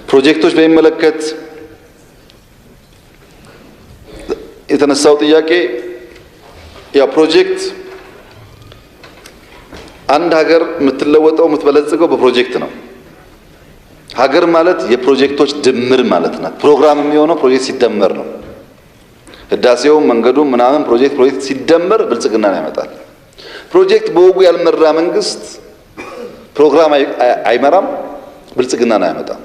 ፕሮጀክቶች በሚመለከት የተነሳው ጥያቄ ያ ፕሮጀክት አንድ ሀገር የምትለወጠው የምትበለጽገው በፕሮጀክት ነው። ሀገር ማለት የፕሮጀክቶች ድምር ማለት ናት። ፕሮግራም የሚሆነው ፕሮጀክት ሲደመር ነው። ህዳሴው መንገዱ ምናምን ፕሮጀክት ሲደመር ብልጽግና ያመጣል። ፕሮጀክት በወጉ ያልመራ መንግስት ፕሮግራም አይመራም፣ ብልጽግና ያመጣም።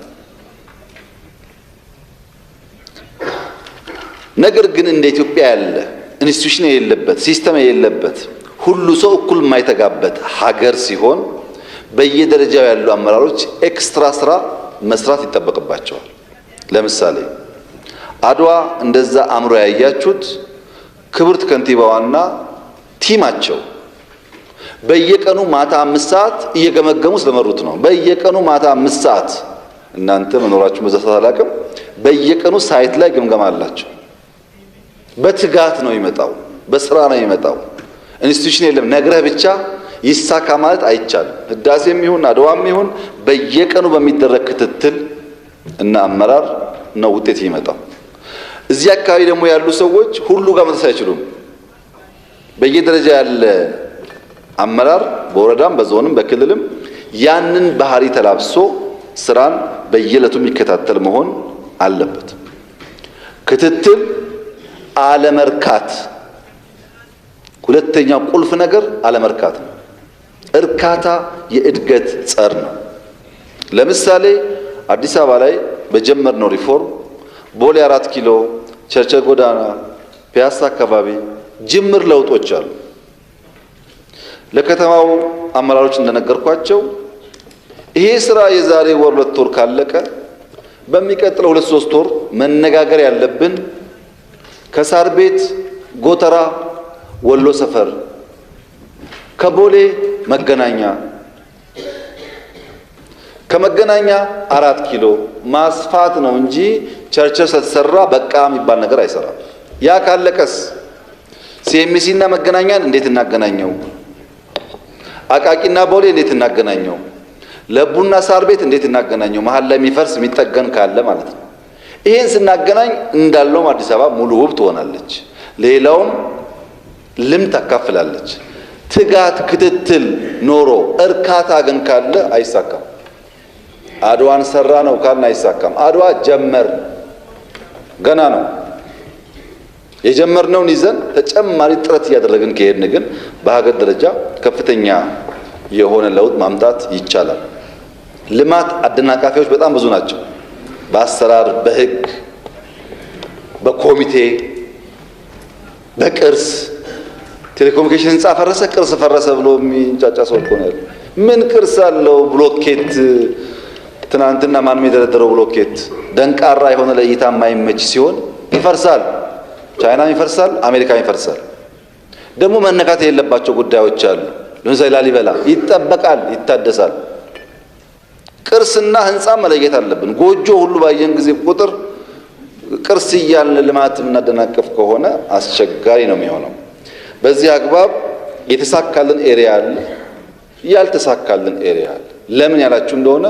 ነገር ግን እንደ ኢትዮጵያ ያለ ኢንስቲትዩሽን የሌለበት ሲስተም የሌለበት ሁሉ ሰው እኩል የማይተጋበት ሀገር ሲሆን በየደረጃው ያሉ አመራሮች ኤክስትራ ስራ መስራት ይጠበቅባቸዋል። ለምሳሌ አድዋ እንደዛ አምሮ ያያችሁት ክብርት ከንቲባዋና ቲማቸው በየቀኑ ማታ 5 ሰዓት እየገመገሙ ስለመሩት ነው። በየቀኑ ማታ 5 ሰዓት እናንተ መኖራችሁ በዛ ሰዓት አላቅም። በየቀኑ ሳይት ላይ ግምገማ አላቸው። በትጋት ነው ይመጣው፣ በስራ ነው ይመጣው። ኢንስቲትዩሽን የለም ነግረህ ብቻ ይሳካ ማለት አይቻልም። ህዳሴም ይሁን አድዋም ይሁን በየቀኑ በሚደረግ ክትትል እና አመራር ነው ውጤት ይመጣው። እዚህ አካባቢ ደግሞ ያሉ ሰዎች ሁሉ ጋር መድረስ አይችሉም። በየደረጃ ያለ አመራር በወረዳም በዞንም በክልልም ያንን ባህሪ ተላብሶ ስራን በየለቱ የሚከታተል መሆን አለበት። ክትትል አለመርካት፣ ሁለተኛው ቁልፍ ነገር አለመርካት ነው። እርካታ የእድገት ጸር ነው። ለምሳሌ አዲስ አበባ ላይ በጀመርነው ሪፎርም ቦሌ 4 ኪሎ፣ ቸርቸር ጎዳና፣ ፒያሳ አካባቢ ጅምር ለውጦች አሉ። ለከተማው አመራሮች እንደነገርኳቸው ይሄ ስራ የዛሬ ወር 2 ወር ካለቀ በሚቀጥለው 2-3 ወር መነጋገር ያለብን ከሳር ቤት ጎተራ ወሎ ሰፈር ከቦሌ መገናኛ ከመገናኛ 4 ኪሎ ማስፋት ነው እንጂ ቸርቸር ስለተሰራ በቃ የሚባል ነገር አይሰራም። ያ ካለቀስ ሲኤምሲና መገናኛን እንዴት እናገናኘው? አቃቂና ቦሌ እንዴት እናገናኘው? ለቡና ሳር ቤት እንዴት እናገናኘው? መሀል ላይ የሚፈርስ የሚጠገን ካለ ማለት ነው። ይሄን ስናገናኝ እንዳለው አዲስ አበባ ሙሉ ውብ ትሆናለች። ሌላውም ልምድ ታካፍላለች። ትጋት ክትትል ኖሮ እርካታ ግን ካለ አይሳካም። አድዋን ሰራ ነው ካልን አይሳካም። አድዋ ጀመር ገና ነው። የጀመርነውን ይዘን ተጨማሪ ጥረት እያደረግን ከሄድን ግን በሀገር ደረጃ ከፍተኛ የሆነ ለውጥ ማምጣት ይቻላል። ልማት አደናቃፊዎች በጣም ብዙ ናቸው። በአሰራር፣ በህግ፣ በኮሚቴ፣ በቅርስ ቴሌኮሙኒኬሽን ህንጻ ፈረሰ፣ ቅርስ ፈረሰ ብሎ የሚንጫጫ ሰው እኮ ነው ያለው። ምን ቅርስ አለው? ብሎኬት ትናንትና ማንም የደረደረው ብሎኬት ደንቃራ የሆነ ለእይታ የማይመች ሲሆን ይፈርሳል። ቻይናም ይፈርሳል፣ አሜሪካም ይፈርሳል። ደግሞ መነካት የሌለባቸው ጉዳዮች አሉ። ለምሳሌ ላሊበላ ይጠበቃል፣ ይታደሳል። ቅርስና ህንጻ መለየት አለብን። ጎጆ ሁሉ ባየን ጊዜ ቁጥር ቅርስ እያልን ልማት የምናደናቀፍ ከሆነ አስቸጋሪ ነው የሚሆነው። በዚህ አግባብ የተሳካልን ኤሪያ አለ፣ ያልተሳካልን ኤሪያ አለ። ለምን ያላችሁ እንደሆነ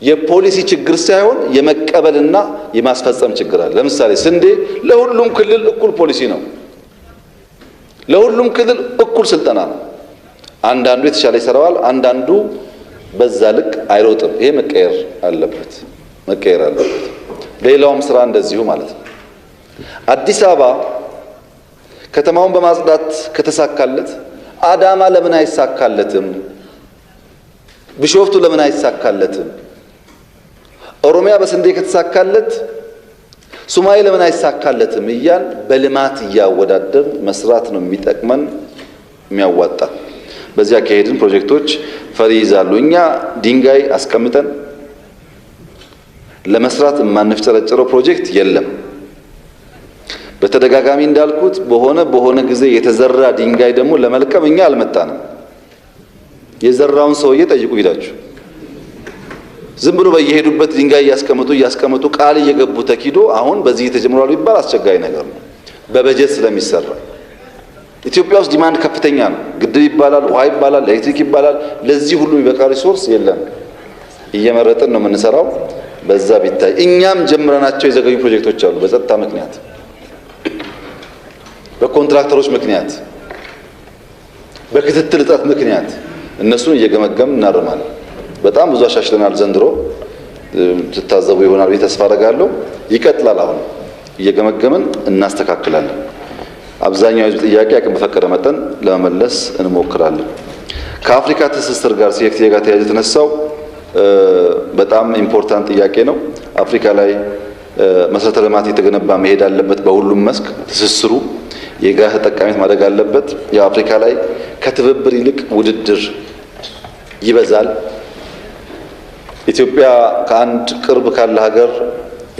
የፖሊሲ ችግር ሳይሆን የመቀበልና የማስፈጸም ችግር አለ። ለምሳሌ ስንዴ ለሁሉም ክልል እኩል ፖሊሲ ነው፣ ለሁሉም ክልል እኩል ስልጠና ነው። አንዳንዱ የተሻለ ይሰራዋል፣ አንዳንዱ በዛ ልክ አይሮጥም። ይሄ መቀየር አለበት። ሌላውም ስራ እንደዚሁ ማለት ነው። አዲስ አበባ ከተማውን በማጽዳት ከተሳካለት አዳማ ለምን አይሳካለትም? ቢሾፍቱ ለምን አይሳካለትም? ኦሮሚያ በስንዴ ከተሳካለት ሶማሌ ለምን አይሳካለትም? እያን በልማት እያወዳደር መስራት ነው የሚጠቅመን የሚያዋጣ። በዚያ ከሄድን ፕሮጀክቶች ፈሪ ይዛሉ። እኛ ድንጋይ አስቀምጠን ለመስራት የማንፍጨረጨረው ፕሮጀክት የለም። በተደጋጋሚ እንዳልኩት በሆነ ጊዜ የተዘራ ድንጋይ ደግሞ ለመልቀም እኛ አልመጣንም። የዘራውን ሰውዬ ጠይቁ ሂዳችሁ። ዝም ብሎ በየሄዱበት ድንጋይ እያስቀመጡ ቃል እየገቡ ተኪዶ አሁን በዚህ ተጀምሯል ቢባል አስቸጋሪ ነገር ነው። በበጀት ስለሚሰራ ኢትዮጵያ ውስጥ ዲማንድ ከፍተኛ ነው። ግድብ ይባላል፣ ውሃ ይባላል፣ ኤሌክትሪክ ይባላል። ለዚህ ሁሉ የሚበቃ ሪሶርስ የለም። እየመረጥን ነው የምንሰራው። በዛ ቢታይ እኛም ጀምረናቸው የዘገዩ ፕሮጀክቶች አሉ። በጸጥታ ምክንያት፣ በኮንትራክተሮች ምክንያት፣ በክትትል እጥረት ምክንያት እነሱን እየገመገምን እናርማለን። በጣም ብዙ አሻሽለናል ዘንድሮ። ትታዘቡ ይሆናል ብዬ ተስፋ አደርጋለሁ። ይቀጥላል። አሁን እየገመገምን እናስተካክላለን። አብዛኛው የህዝብ ጥያቄ አቅም በፈቀደ መጠን ለመመለስ እንሞክራለን። ከአፍሪካ ትስስር ጋር ሴፍቲ ጋር ተያይዞ የተነሳው በጣም ኢምፖርታንት ጥያቄ ነው። አፍሪካ ላይ መሰረተ ልማት የተገነባ መሄድ አለበት። በሁሉም መስክ ትስስሩ የጋራ ተጠቃሚነት ማድረግ አለበት። የአፍሪካ ላይ ከትብብር ይልቅ ውድድር ይበዛል። ኢትዮጵያ ከአንድ ቅርብ ካለ ሀገር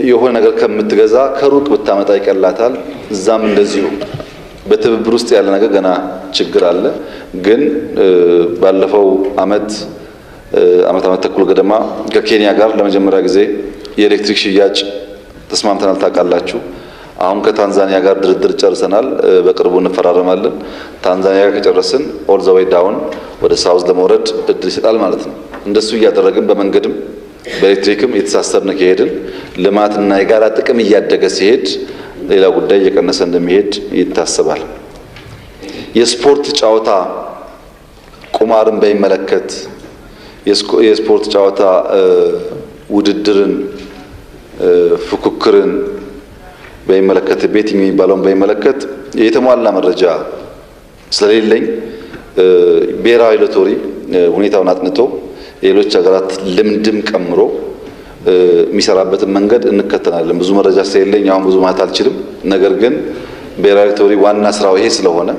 የሆነ ነገር ከምትገዛ ከሩቅ ብታመጣ ይቀላታል። እዛም እንደዚሁ በትብብር ውስጥ ያለ ነገር ገና ችግር አለ። ግን ባለፈው ዓመት ተኩል ገደማ ከኬንያ ጋር ለመጀመሪያ ጊዜ የኤሌክትሪክ ሽያጭ ተስማምተናል። ታውቃላችሁ። አሁን ከታንዛኒያ ጋር ድርድር ጨርሰናል። በቅርቡ እንፈራረማለን። ታንዛኒያ ጋር ከጨረስን ኦል ዘ ዌይ ዳውን ወደ ሳውዝ ለመውረድ እድል ይሰጣል ማለት ነው። እንደሱ እያደረግን በመንገድም በኤሌክትሪክም የተሳሰርን ከሄድን ልማትና የጋራ ጥቅም እያደገ ሲሄድ ሌላ ጉዳይ እየቀነሰ እንደሚሄድ ይታሰባል። የስፖርት ጨዋታ ቁማርን በሚመለከት የስፖርት ጨዋታ ውድድርን፣ ፉክክርን በሚመለከት ቤቲንግ የሚባለውን በሚመለከት የተሟላ መረጃ ስለሌለኝ ብሔራዊ ሎተሪ ሁኔታውን አጥንቶ የሌሎች ሀገራት ልምድም ቀምሮ የሚሰራበትን መንገድ እንከተላለን። ብዙ መረጃ ስለሌለኝ አሁን ብዙ ማለት አልችልም። ነገር ግን ብሔራዊ ሎተሪ ዋና ስራው ይሄ ስለሆነ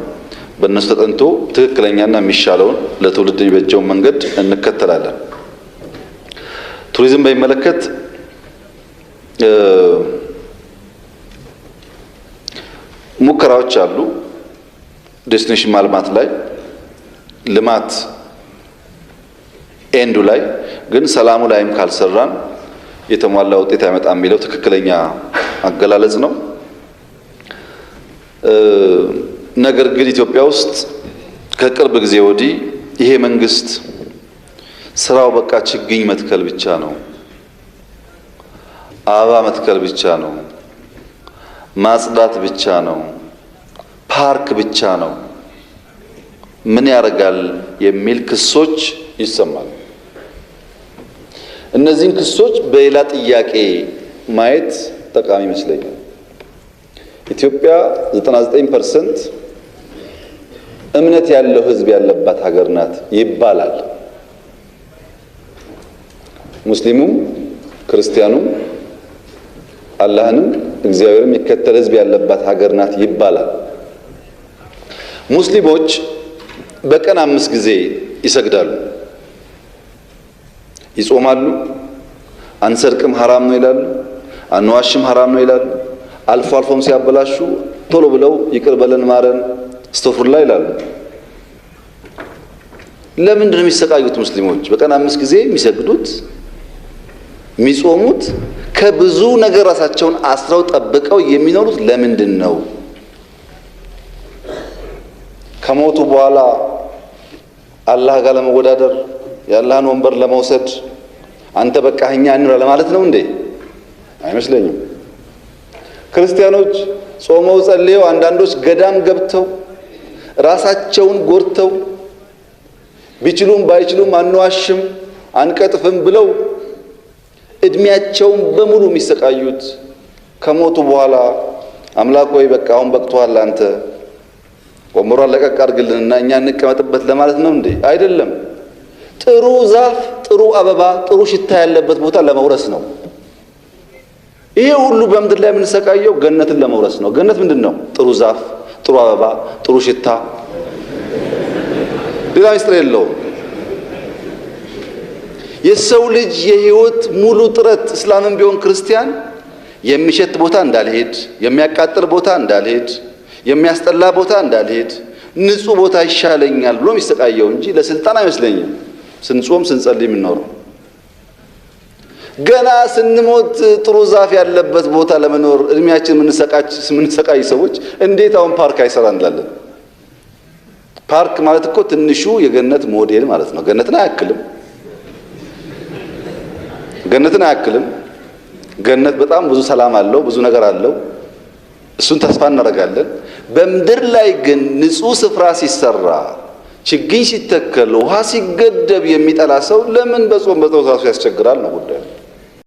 በእነሱ ተጠንቶ ትክክለኛና የሚሻለውን ለትውልድ የሚበጀውን መንገድ እንከተላለን። ቱሪዝም በሚመለከት ሙከራዎች አሉ። ዴስቲኔሽን ማልማት ላይ ልማት ኤንዱ ላይ ግን ሰላሙ ላይም ካልሰራን የተሟላ ውጤት አይመጣም የሚለው ትክክለኛ አገላለጽ ነው። ነገር ግን ኢትዮጵያ ውስጥ ከቅርብ ጊዜ ወዲህ ይሄ መንግስት ስራው በቃ ችግኝ መትከል ብቻ ነው፣ አበባ መትከል ብቻ ነው፣ ማጽዳት ብቻ ነው፣ ፓርክ ብቻ ነው፣ ምን ያደርጋል የሚል ክሶች ይሰማል። እነዚህን ክሶች በሌላ ጥያቄ ማየት ጠቃሚ ይመስለኛል። ኢትዮጵያ 99% እምነት ያለው ህዝብ ያለባት ሀገር ናት ይባላል። ሙስሊሙም ክርስቲያኑም አላህንም እግዚአብሔርም የሚከተል ህዝብ ያለባት ሀገር ናት ይባላል። ሙስሊሞች በቀን 5 ጊዜ ይሰግዳሉ፣ ይጾማሉ፣ አንሰርቅም ሐራም ነው ይላሉ፣ አንዋሽም ሐራም ነው ይላሉ። አልፎ አልፎም ሲያበላሹ ቶሎ ብለው ይቅር በለን ማረን አስተግፊሩላህ ይላሉ። ለምንድን ነው የሚሰቃዩት? ሙስሊሞች በቀን 5 ጊዜ የሚሰግዱት የሚጾሙት ከብዙ ነገር ራሳቸውን አስረው ጠብቀው የሚኖሩት ለምንድን ነው? ከሞቱ በኋላ አላህ ጋር ለመወዳደር የአላህን ወንበር ለመውሰድ አንተ በቃህኛ እንራ ለማለት ነው እንዴ? አይመስለኝም። ክርስቲያኖች ጾመው ጸልየው አንዳንዶች ገዳም ገብተው ራሳቸውን ጎርተው ቢችሉም ባይችሉም አንዋሽም አንቀጥፍም ብለው እድሜያቸውን በሙሉ የሚሰቃዩት ከሞቱ በኋላ አምላክ ወይ በቃ አሁን በቅቷል አንተ ወንበሯን ለቀቅ አድርግልንና እኛ እንቀመጥበት ለማለት ነው እንዴ? አይደለም። ጥሩ ዛፍ፣ ጥሩ አበባ፣ ጥሩ ሽታ ያለበት ቦታ ለመውረስ ነው። ይሄ ሁሉ በምድር ላይ የምንሰቃየው ገነትን ለመውረስ ነው። ገነት ምንድን ነው? ጥሩ ዛፍ፣ ጥሩ አበባ፣ ጥሩ ሽታ፣ ሌላ ምስጢር የለውም። የሰው ልጅ የህይወት ሙሉ ጥረት እስላምም ቢሆን ክርስቲያን የሚሸት ቦታ እንዳልሄድ፣ የሚያቃጥል ቦታ እንዳልሄድ፣ የሚያስጠላ ቦታ እንዳልሄድ፣ ንጹህ ቦታ ይሻለኛል ብሎ የሚሰቃየው እንጂ ለስልጣን አይመስለኝም። ስንጾም ስንጸልይ የምንኖረው ገና ስንሞት ጥሩ ዛፍ ያለበት ቦታ ለመኖር እድሜያችን የምንሰቃይ ሰዎች እንዴት አሁን ፓርክ አይሰራ እንላለን? ፓርክ ማለት እኮ ትንሹ የገነት ሞዴል ማለት ነው። ገነትን አያክልም፣ ገነትን አያክልም። ገነት በጣም ብዙ ሰላም አለው፣ ብዙ ነገር አለው። እሱን ተስፋ እናደርጋለን። በምድር ላይ ግን ንጹህ ስፍራ ሲሰራ፣ ችግኝ ሲተከል፣ ውሃ ሲገደብ የሚጠላ ሰው ለምን በጾም በጸሎት ራሱ ያስቸግራል ነው ጉዳዩ።